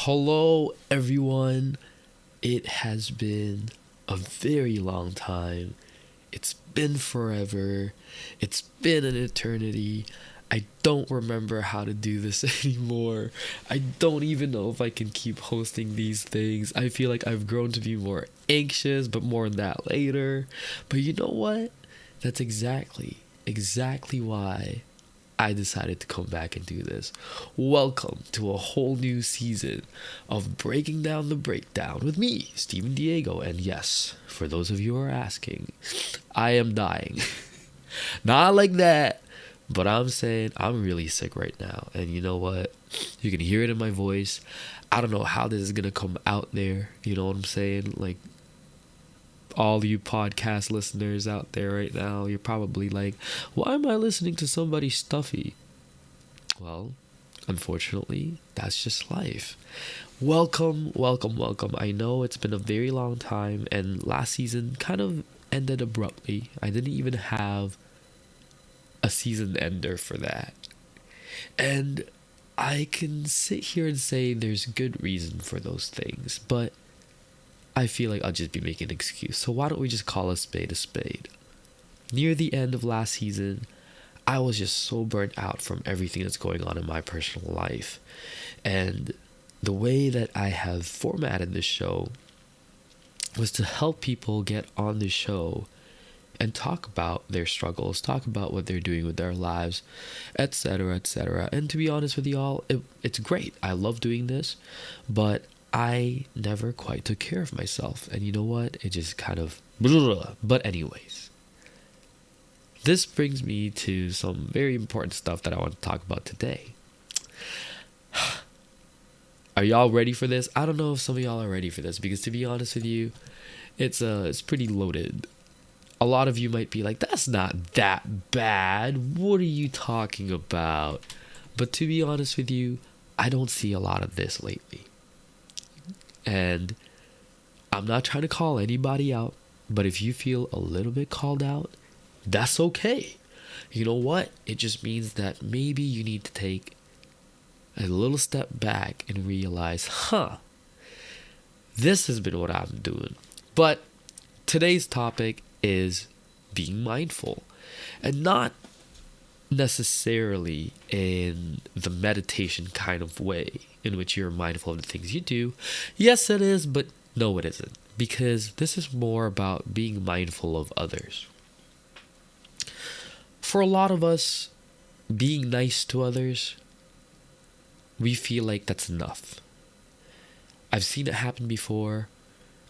Hello, everyone. It has been a very long time. It's been forever. It's been an eternity. I don't remember how to do this anymore. I don't even know if I can keep hosting these things. I feel like I've grown to be more anxious, but more on that later. But you know what? That's exactly why I decided to come back and do this. Welcome to a whole new season of Breaking Down the Breakdown with me, Steven Diego. And yes, for those of you who are asking, I am dying. Not like that, but I'm saying I'm really sick right now. And you know what? You can hear it in my voice. I don't know how this is going to come out there. You know what I'm saying? Like, all you podcast listeners out there right now, you're probably like, why am I listening to somebody stuffy? Well, unfortunately, that's just life. Welcome. I know it's been a very long time, and last season kind of ended abruptly. I didn't even have a season ender for that. And I can sit here and say there's good reason for those things, but I feel like I'll just be making an excuse. So why don't we just call a spade a spade? Near the end of last season, I was just so burnt out from everything that's going on in my personal life. And the way that I have formatted this show was to help people get on the show and talk about their struggles, talk about what they're doing with their lives, etc., etc. And to be honest with y'all, it's great. I love doing this, but I never quite took care of myself. And you know what? It just kind of... But anyways, this brings me to some very important stuff that I want to talk about today. Are y'all ready for this? I don't know if some of y'all are ready for this, because to be honest with you, it's pretty loaded. A lot of you might be like, that's not that bad. What are you talking about? But to be honest with you, I don't see a lot of this lately. And I'm not trying to call anybody out, but if you feel a little bit called out, that's okay. You know what? It just means that maybe you need to take a little step back and realize, this has been what I'm doing. But today's topic is being mindful, and not necessarily in the meditation kind of way in which you're mindful of the things you do. Yes, it is, but no, it isn't, because this is more about being mindful of others. For a lot of us, being nice to others, we feel like that's enough. I've seen it happen before.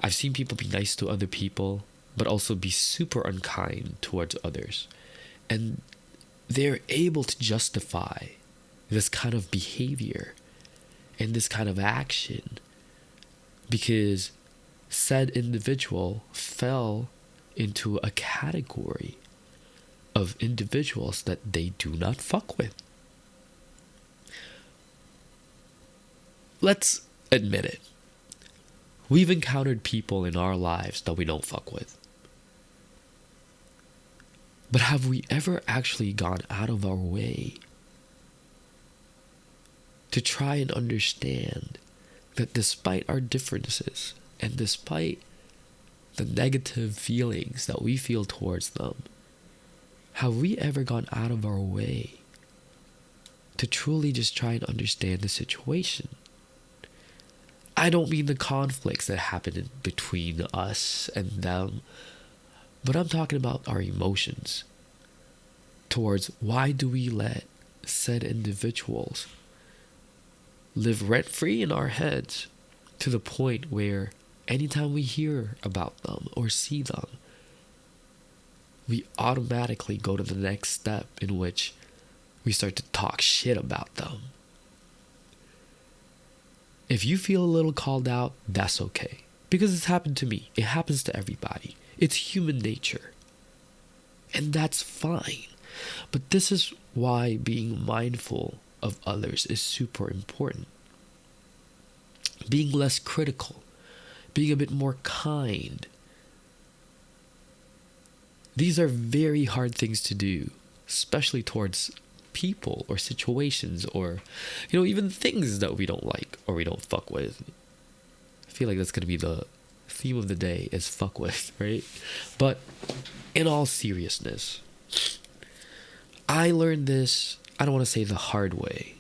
I've seen people be nice to other people, but also be super unkind towards others. And they're able to justify this kind of behavior and this kind of action because said individual fell into a category of individuals that they do not fuck with. Let's admit it. We've encountered people in our lives that we don't fuck with. But have we ever actually gone out of our way to try and understand that despite our differences and despite the negative feelings that we feel towards them, have we ever gone out of our way to truly just try and understand the situation? I don't mean the conflicts that happen between us and them, but I'm talking about our emotions towards why do we let said individuals live rent-free in our heads to the point where anytime we hear about them or see them, we automatically go to the next step in which we start to talk shit about them. If you feel a little called out, that's okay. Because it's happened to me. It happens to everybody. It's human nature. And that's fine. But this is why being mindful of others is super important. Being less critical. Being a bit more kind. These are very hard things to do, especially towards people or situations or, even things that we don't like. or we don't fuck with. I feel like that's going to be the theme of the day, is fuck with, right? But in all seriousness, I learned this, I don't want to say the hard way,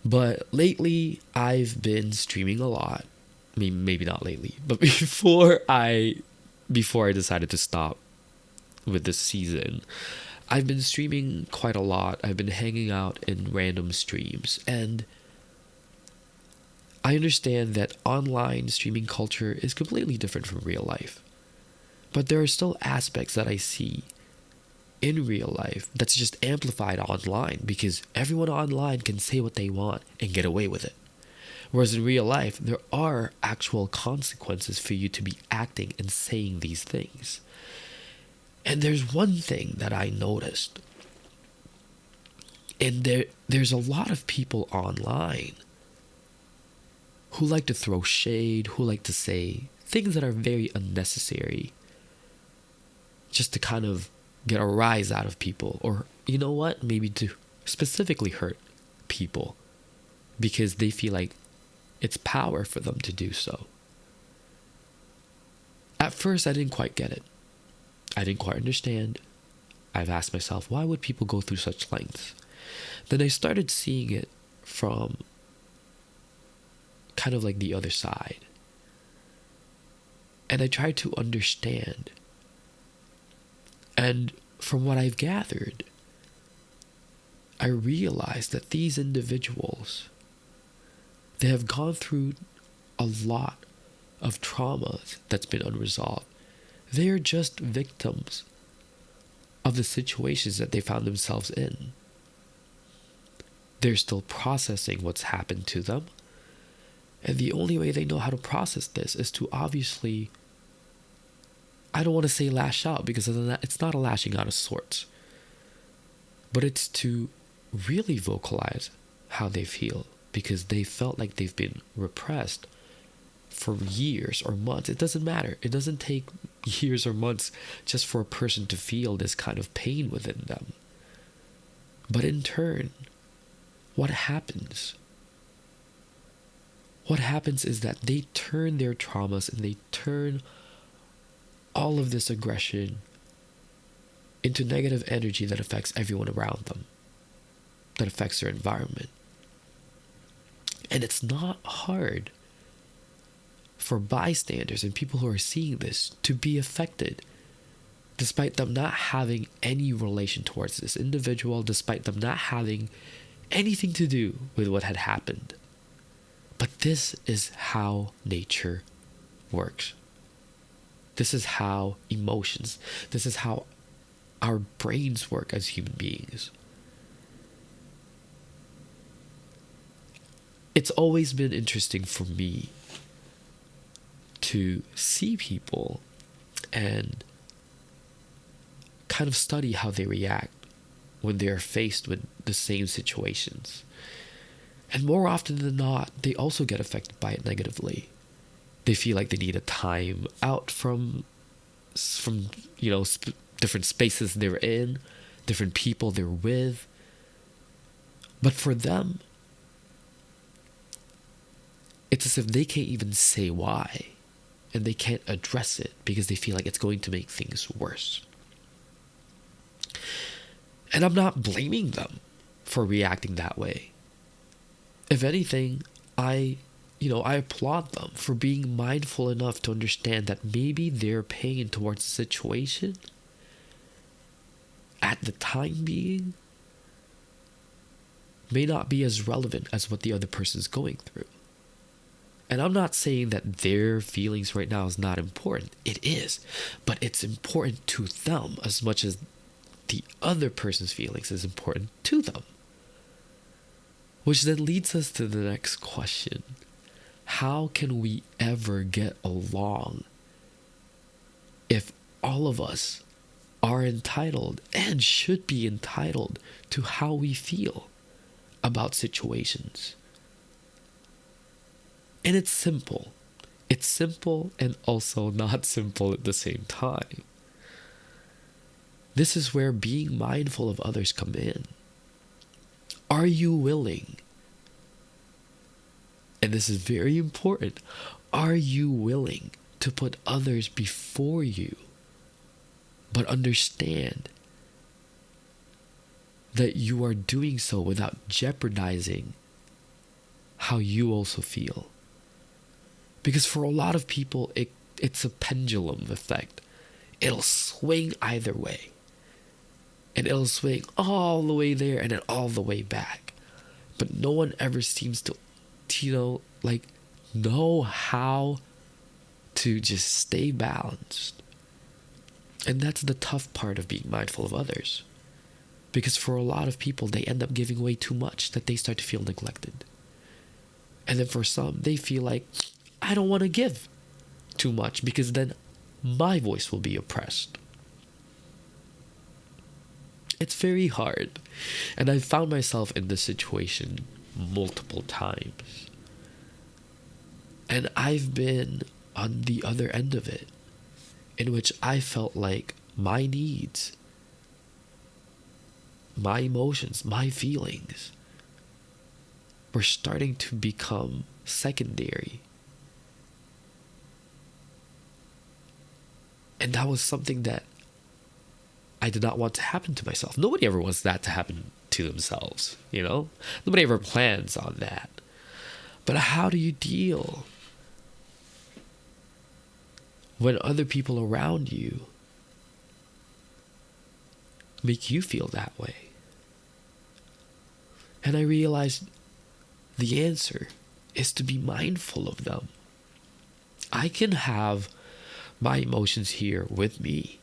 but lately I've been streaming a lot. I mean, maybe not lately, but before I decided to stop with this season, I've been streaming quite a lot. I've been hanging out in random streams, and I understand that online streaming culture is completely different from real life. But there are still aspects that I see in real life that's just amplified online, because everyone online can say what they want and get away with it. Whereas in real life, there are actual consequences for you to be acting and saying these things. And there's one thing that I noticed. And there's a lot of people online who like to throw shade, who like to say things that are very unnecessary, just to kind of get a rise out of people, or you know what, maybe to specifically hurt people because they feel like it's power for them to do so. At first, I didn't quite get it. I didn't quite understand. I've asked myself, why would people go through such lengths? Then I started seeing it from kind of like the other side. And I tried to understand. And from what I've gathered, I realized that these individuals, they have gone through a lot of traumas that's been unresolved. They are just victims of the situations that they found themselves in. They're still processing what's happened to them. And the only way they know how to process this is to obviously, I don't want to say lash out, because it's not a lashing out of sorts, but it's to really vocalize how they feel, because they felt like they've been repressed for years or months. It doesn't matter. It doesn't take years or months just for a person to feel this kind of pain within them. But in turn, what happens? What happens is that they turn their traumas and they turn all of this aggression into negative energy that affects everyone around them, that affects their environment. And it's not hard for bystanders and people who are seeing this to be affected, despite them not having any relation towards this individual, despite them not having anything to do with what had happened. But this is how nature works. This is how emotions, this is how our brains work as human beings. It's always been interesting for me to see people and kind of study how they react when they are faced with the same situations. And more often than not, they also get affected by it negatively. They feel like they need a time out from different spaces they're in, different people they're with. But for them, it's as if they can't even say why, and they can't address it because they feel like it's going to make things worse. And I'm not blaming them for reacting that way. If anything, I applaud them for being mindful enough to understand that maybe their pain towards the situation at the time being may not be as relevant as what the other person's going through. And I'm not saying that their feelings right now is not important. It is. But it's important to them as much as the other person's feelings is important to them. Which then leads us to the next question. How can we ever get along if all of us are entitled and should be entitled to how we feel about situations? And it's simple. It's simple and also not simple at the same time. This is where being mindful of others come in. Are you willing And this is very important. Are you willing to put others before you, but understand that you are doing so without jeopardizing how you also feel? Because for a lot of people, it's a pendulum effect. It'll swing either way. And it'll swing all the way there and then all the way back. But no one ever seems to, know how to just stay balanced. And that's the tough part of being mindful of others. Because for a lot of people, they end up giving away too much that they start to feel neglected. And then for some, they feel like, I don't want to give too much because then my voice will be oppressed. It's very hard. And I've found myself in this situation multiple times. And I've been on the other end of it, in which I felt like my needs, my emotions, my feelings were starting to become secondary. And that was something that I did not want to happen to myself. Nobody ever wants that to happen to themselves, Nobody ever plans on that. But how do you deal when other people around you make you feel that way? And I realized the answer is to be mindful of them. I can have my emotions here with me,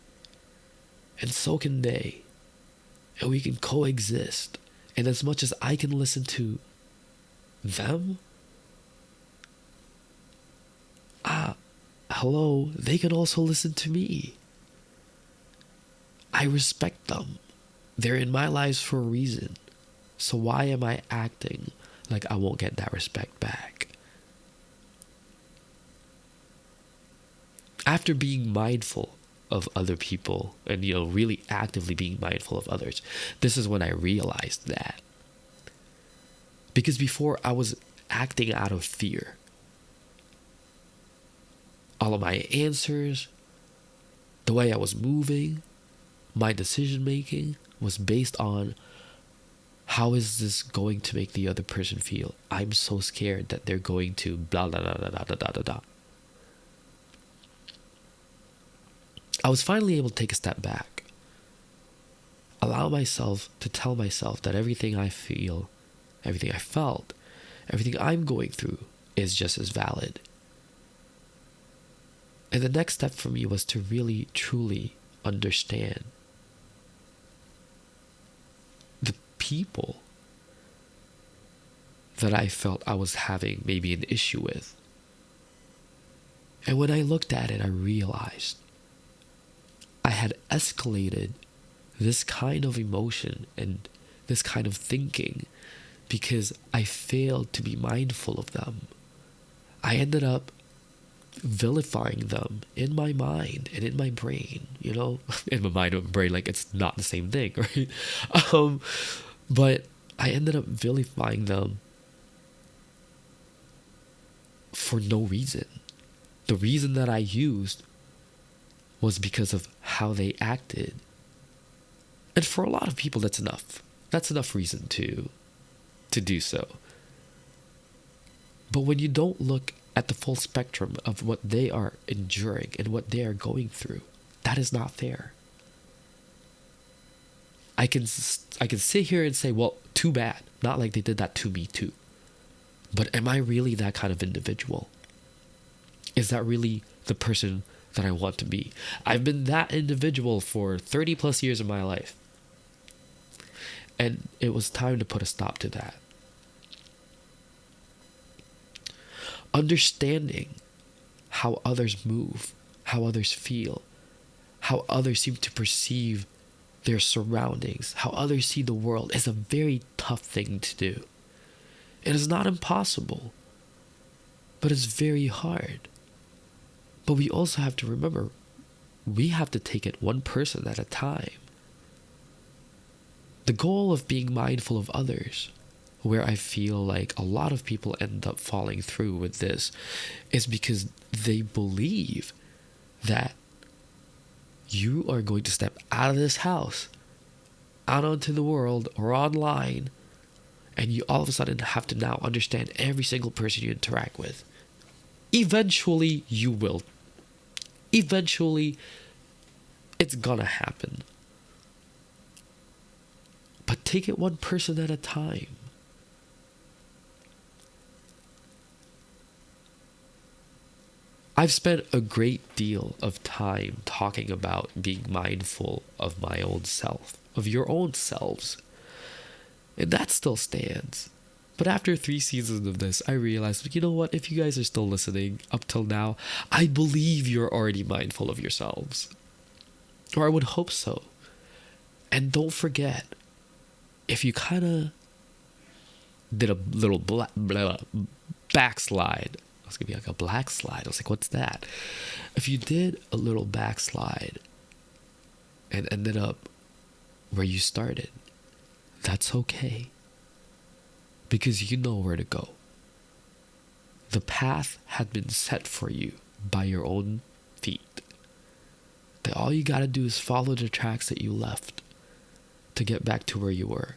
and so can they. And we can coexist. And as much as I can listen to them, hello, they can also listen to me. I respect them. They're in my lives for a reason. So why am I acting like I won't get that respect back? After being mindful of other people and, really actively being mindful of others, this is when I realized that. Because before I was acting out of fear. All of my answers, the way I was moving, my decision making was based on, how is this going to make the other person feel? I'm so scared that they're going to blah, blah, blah, blah, blah, blah, blah, blah. I was finally able to take a step back. Allow myself to tell myself that everything I feel, everything I felt, everything I'm going through is just as valid. And the next step for me was to really, truly understand the people that I felt I was having maybe an issue with. And when I looked at it, I realized I had escalated this kind of emotion and this kind of thinking because I failed to be mindful of them. I ended up vilifying them in my mind and in my brain, in my mind and brain, like it's not the same thing, right? But I ended up vilifying them for no reason. The reason that I used was because of how they acted. And for a lot of people, that's enough. That's enough reason to do so. But when you don't look at the full spectrum of what they are enduring and what they are going through, that is not fair. I can sit here and say, well, too bad. Not like they did that to me too. But am I really that kind of individual? Is that really the person that I want to be? I've been that individual for 30 plus years of my life. And it was time to put a stop to that. Understanding how others move, how others feel, how others seem to perceive their surroundings, how others see the world is a very tough thing to do. It is not impossible, but it's very hard. But we also have to remember, we have to take it one person at a time. The goal of being mindful of others where I feel like a lot of people end up falling through with this is because they believe that you are going to step out of this house, out onto the world or online, and you all of a sudden have to now understand every single person you interact with. Eventually, you will. Eventually, it's gonna happen. But take it one person at a time. I've spent a great deal of time talking about being mindful of my own self, of your own selves. And that still stands. But after 3 seasons of this, I realized, you know what? If you guys are still listening up till now, I believe you're already mindful of yourselves. Or I would hope so. And don't forget, if you kind of did a little backslide, I was going to be like a black slide. I was like, what's that? If you did a little backslide and ended up where you started, that's okay. Because you know where to go. The path had been set for you by your own feet. That all you got to do is follow the tracks that you left to get back to where you were.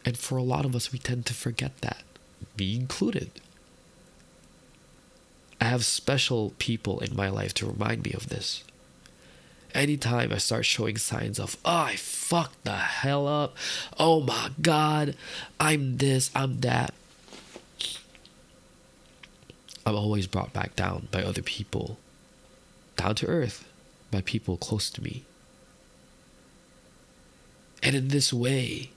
And for a lot of us, we tend to forget that. Me included. I have special people in my life to remind me of this. Anytime I start showing signs of, oh, I fucked the hell up. Oh my God, I'm this, I'm that. I'm always brought back down by other people. Down to earth by people close to me. And in this way,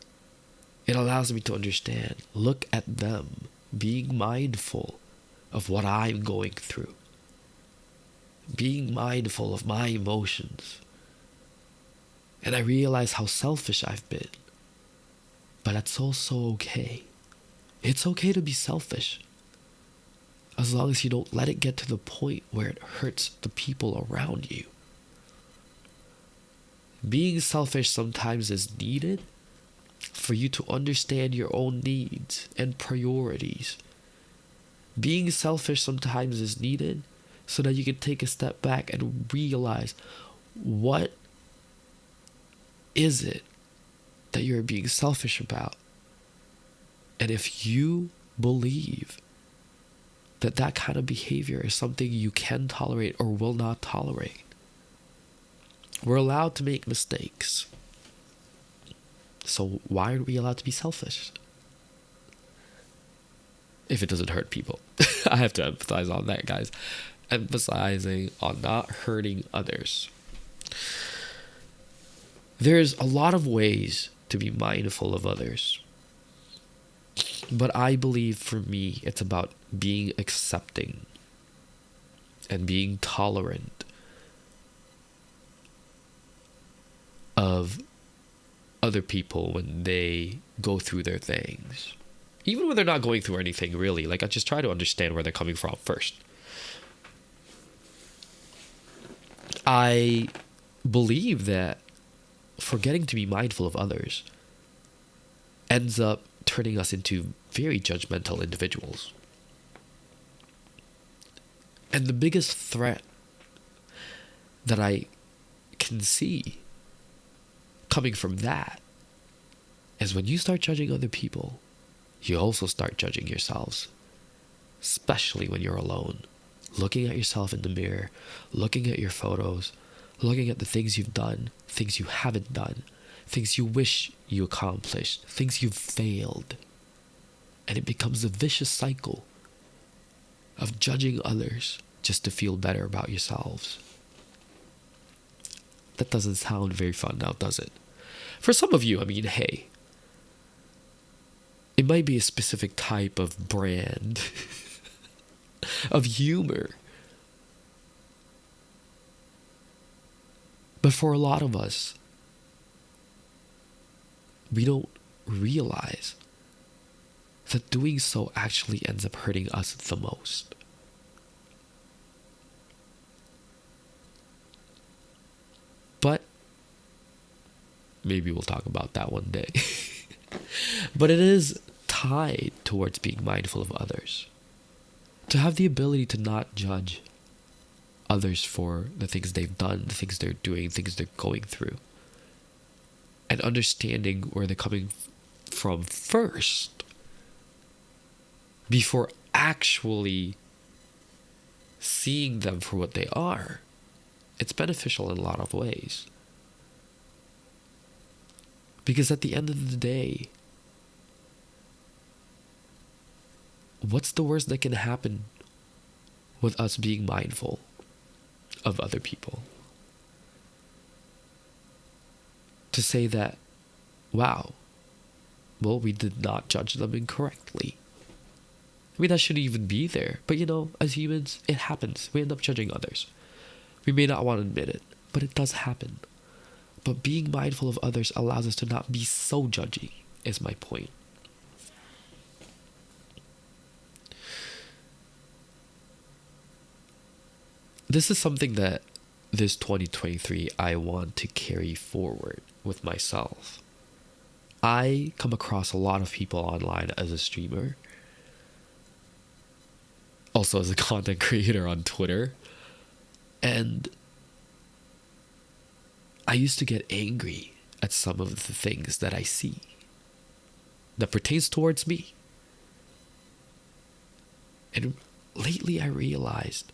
it allows me to understand, look at them, being mindful of what I'm going through. Being mindful of my emotions. And I realize how selfish I've been. But that's also okay. It's okay to be selfish. As long as you don't let it get to the point where it hurts the people around you. Being selfish sometimes is needed for you to understand your own needs and priorities. Being selfish sometimes is needed so that you can take a step back and realize, what is it that you're being selfish about? And if you believe that that kind of behavior is something you can tolerate or will not tolerate, we're allowed to make mistakes. So why are we allowed to be selfish? If it doesn't hurt people. I have to emphasize on that, guys. Emphasizing on not hurting others. There's a lot of ways to be mindful of others. But I believe for me, it's about being accepting and being tolerant of other people when they go through their things. Even when they're not going through anything really. Like, I just try to understand where they're coming from first. I believe that forgetting to be mindful of others ends up turning us into very judgmental individuals. And the biggest threat that I can see coming from that is when you start judging other people, you also start judging yourselves. Especially when you're alone. Looking at yourself in the mirror, looking at your photos, looking at the things you've done, things you haven't done, things you wish you accomplished, things you've failed. And it becomes a vicious cycle of judging others just to feel better about yourselves. That doesn't sound very fun now, does it? For some of you, I mean, hey, it might be a specific type of brand of humor. But for a lot of us, we don't realize that doing so actually ends up hurting us the most. But Maybe we'll talk about that one day. But it is tied towards being mindful of others. To have the ability to not judge others for the things they've done, the things they're doing, things they're going through. And understanding where they're coming from first before actually seeing them for what they are. It's beneficial in a lot of ways. Because at the end of the day, what's the worst that can happen with us being mindful of other people? To say that, wow, well, we did not judge them incorrectly. I mean, that shouldn't even be there. But as humans, it happens. We end up judging others. We may not want to admit it, but it does happen. But being mindful of others allows us to not be so judgy, is my point. This is something that this 2023 I want to carry forward with myself. I come across a lot of people online as a streamer, also as a content creator on Twitter, and I used to get angry at some of the things that I see that pertains towards me. And lately I realized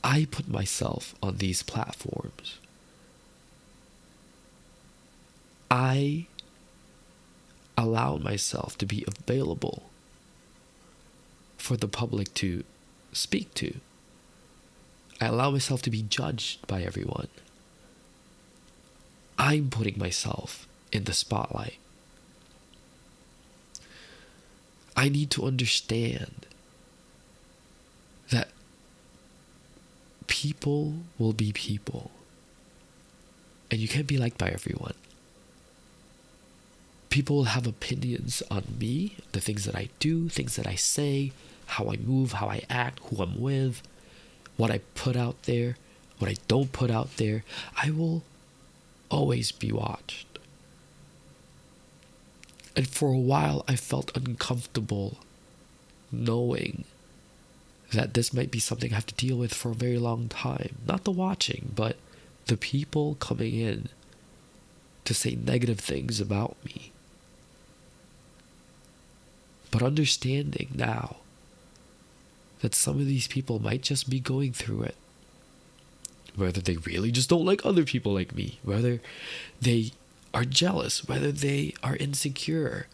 I put myself on these platforms. I allow myself to be available for the public to speak to. I allow myself to be judged by everyone. I'm putting myself in the spotlight. I need to understand that people will be people. And you can't be liked by everyone. People will have opinions on me, the things that I do, things that I say, how I move, how I act, who I'm with, what I put out there, what I don't put out there. I will always be watched. And for a while, I felt uncomfortable knowing that this might be something I have to deal with for a very long time. Not the watching, but the people coming in to say negative things about me. But understanding now that some of these people might just be going through it. Whether they really just don't like other people like me, whether they are jealous, whether they are insecure,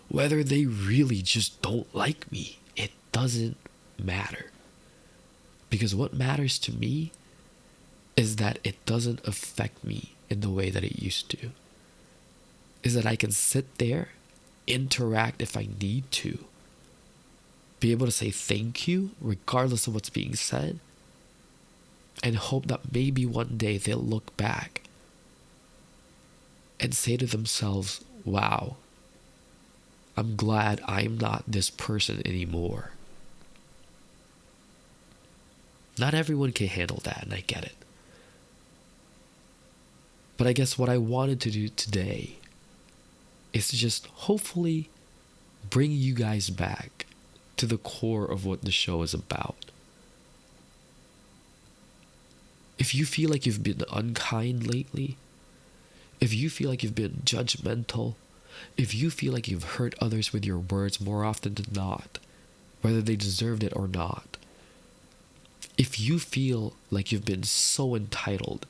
whether they really just don't like me, it doesn't matter. Because what matters to me is that it doesn't affect me in the way that it used to. Is that I can sit there, interact if I need to, be able to say thank you regardless of what's being said, and hope that maybe one day they'll look back and say to themselves, wow, I'm glad I'm not this person anymore. Not everyone can handle that, and I get it. But I guess what I wanted to do today is to just hopefully bring you guys back to the core of what the show is about. If you feel like you've been unkind lately, if you feel like you've been judgmental, if you feel like you've hurt others with your words more often than not, whether they deserved it or not, if you feel like you've been so entitled,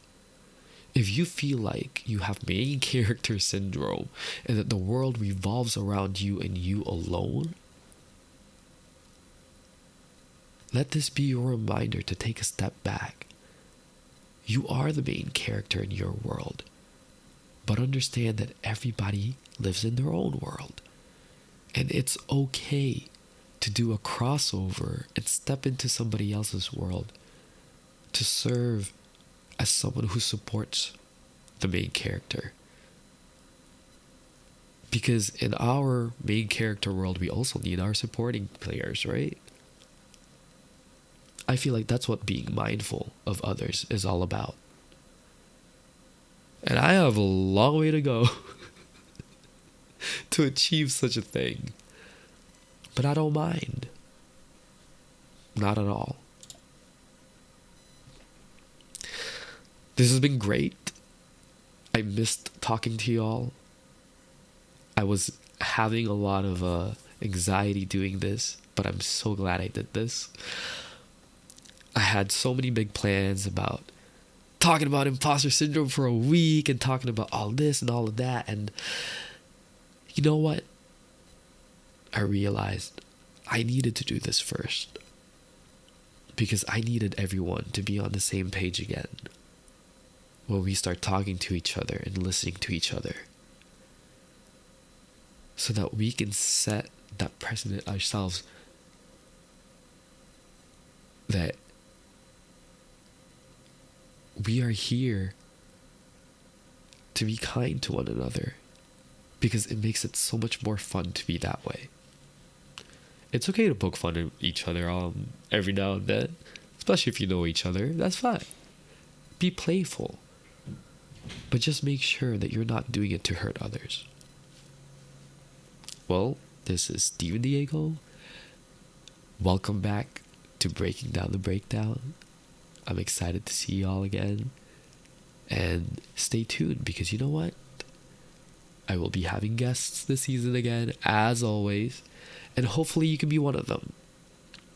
if you feel like you have main character syndrome and that the world revolves around you and you alone, let this be your reminder to take a step back. You are the main character in your world, but understand that everybody lives in their own world. And it's okay to do a crossover and step into somebody else's world to serve as someone who supports the main character. Because in our main character world, we also need our supporting players, right? I feel like that's what being mindful of others is all about. And I have a long way to go to achieve such a thing. But I don't mind. Not at all. This has been great. I missed talking to y'all. I was having a lot of anxiety doing this, but I'm so glad I did this. I had so many big plans about talking about imposter syndrome for a week and talking about all this and all of that. And you know what? I realized I needed to do this first because I needed everyone to be on the same page again when we start talking to each other and listening to each other, so that we can set that precedent ourselves that we are here to be kind to one another, because it makes it so much more fun to be that way. It's okay to poke fun at each other every now and then, especially if you know each other. That's fine. Be playful, but just make sure that you're not doing it to hurt others. Well, this is Steven Diego. Welcome back to Breaking Down the Breakdown. I'm excited to see y'all again. And stay tuned, because you know what? I will be having guests this season again, as always. And hopefully you can be one of them.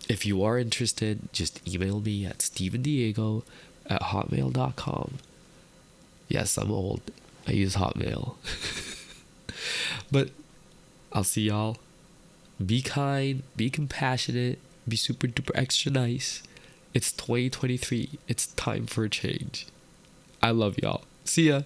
If you are interested, just email me at stevendiego@hotmail.com. Yes, I'm old. I use Hotmail. But I'll see y'all. Be kind, be compassionate, be super duper extra nice. It's 2023. It's time for a change. I love y'all. See ya.